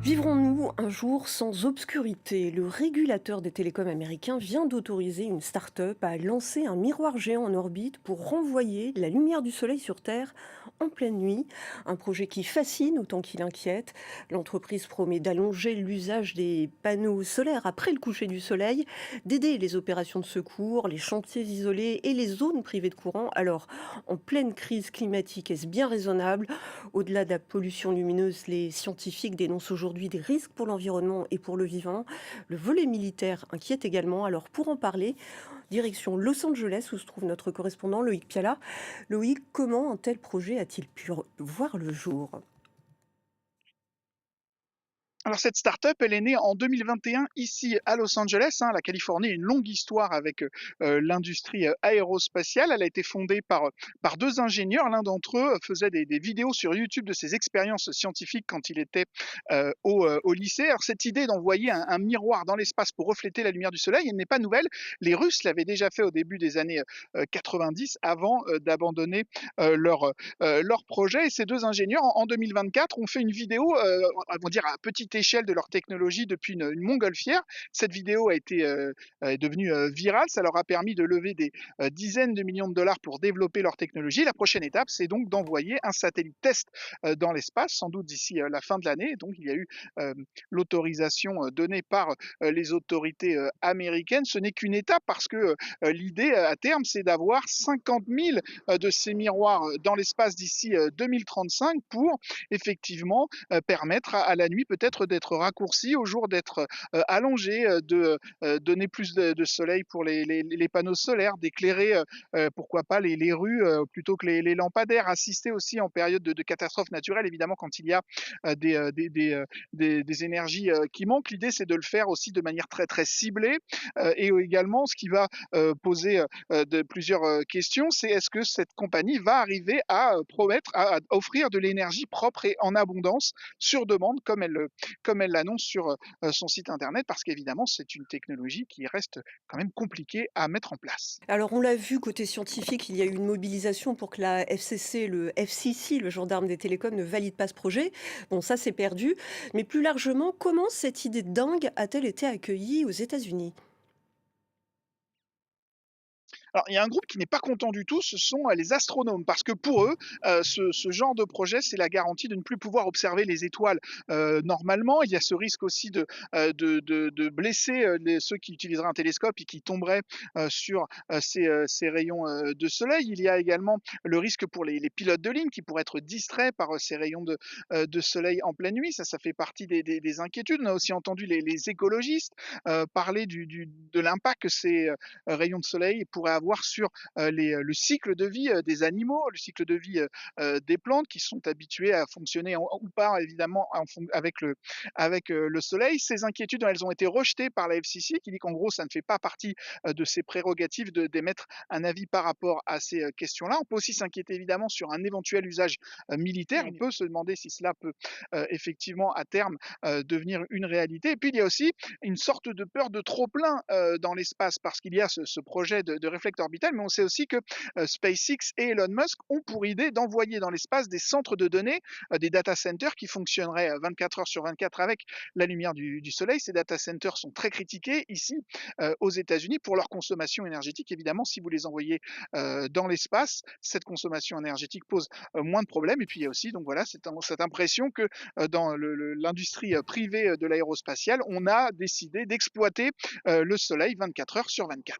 Vivrons-nous un jour sans obscurité? Le régulateur des télécoms américains vient d'autoriser une start-up à lancer un miroir géant en orbite pour renvoyer la lumière du soleil sur Terre en pleine nuit. Un projet qui fascine autant qu'il inquiète. L'entreprise promet d'allonger l'usage des panneaux solaires après le coucher du soleil, d'aider les opérations de secours, les chantiers isolés et les zones privées de courant. Alors, en pleine crise climatique, est-ce bien raisonnable? Au-delà de la pollution lumineuse, les scientifiques dénoncent aujourd'hui des risques pour l'environnement et pour le vivant. Le volet militaire inquiète également. Alors pour en parler, direction Los Angeles où se trouve notre correspondant Loïc Piala. Loïc, comment un tel projet a-t-il pu voir le jour? Alors cette start-up, elle est née en 2021 ici à Los Angeles, hein. La Californie a une longue histoire avec l'industrie aérospatiale. Elle a été fondée par deux ingénieurs. L'un d'entre eux faisait des vidéos sur YouTube de ses expériences scientifiques quand il était au lycée. Alors cette idée d'envoyer un miroir dans l'espace pour refléter la lumière du soleil, elle n'est pas nouvelle. Les Russes l'avaient déjà fait au début des années 90 avant d'abandonner leur projet. Et ces deux ingénieurs, en 2024, ont fait une vidéo, on va dire à petite échelle de leur technologie depuis une montgolfière. Cette vidéo est devenue virale. Ça leur a permis de lever des dizaines de millions de dollars pour développer leur technologie. La prochaine étape, c'est donc d'envoyer un satellite test dans l'espace, sans doute d'ici la fin de l'année. Donc, il y a eu euh, l'autorisation donnée par les autorités américaines. Ce n'est qu'une étape parce que l'idée à terme, c'est d'avoir 50 000 de ces miroirs dans l'espace d'ici 2035 pour effectivement permettre à la nuit peut-être d'être raccourcie, au jour d'être allongée, de donner plus de soleil pour les panneaux solaires, d'éclairer pourquoi pas les rues plutôt que les lampadaires, assister aussi en période de catastrophe naturelle, évidemment quand il y a des énergies qui manquent. L'idée c'est de le faire aussi de manière très très ciblée et également ce qui va poser de plusieurs questions, c'est est-ce que cette compagnie va arriver à promettre, à offrir de l'énergie propre et en abondance sur demande, comme elle l'annonce sur son site internet, parce qu'évidemment, c'est une technologie qui reste quand même compliquée à mettre en place. Alors on l'a vu côté scientifique, il y a eu une mobilisation pour que la FCC, le FCC, le gendarme des télécoms, ne valide pas ce projet. Bon, ça c'est perdu. Mais plus largement, comment cette idée dingue a-t-elle été accueillie aux États-Unis? Alors, il y a un groupe qui n'est pas content du tout, ce sont les astronomes, parce que pour eux, ce genre de projet, c'est la garantie de ne plus pouvoir observer les étoiles normalement. Il y a ce risque aussi de blesser ceux qui utiliseraient un télescope et qui tomberaient sur ces rayons de soleil. Il y a également le risque pour les pilotes de ligne qui pourraient être distraits par ces rayons de soleil en pleine nuit. Ça fait partie des inquiétudes. On a aussi entendu les écologistes parler de l'impact que ces rayons de soleil pourraient avoir sur le cycle de vie des animaux, le cycle de vie des plantes qui sont habituées à fonctionner ou pas évidemment avec le soleil. Ces inquiétudes, elles ont été rejetées par la FCC qui dit qu'en gros, ça ne fait pas partie de ses prérogatives d'émettre un avis par rapport à ces questions-là. On peut aussi s'inquiéter évidemment sur un éventuel usage militaire. On peut se demander si cela peut effectivement à terme devenir une réalité. Et puis il y a aussi une sorte de peur de trop plein dans l'espace parce qu'il y a ce projet de réflecteur orbital, mais on sait aussi que SpaceX et Elon Musk ont pour idée d'envoyer dans l'espace des centres de données, des data centers qui fonctionneraient 24 heures sur 24 avec la lumière du soleil. Ces data centers sont très critiqués ici aux États-Unis pour leur consommation énergétique. Évidemment, si vous les envoyez dans l'espace, cette consommation énergétique pose moins de problèmes. Et puis il y a aussi donc voilà cette impression que dans l'industrie privée de l'aérospatiale, on a décidé d'exploiter le soleil 24 heures sur 24.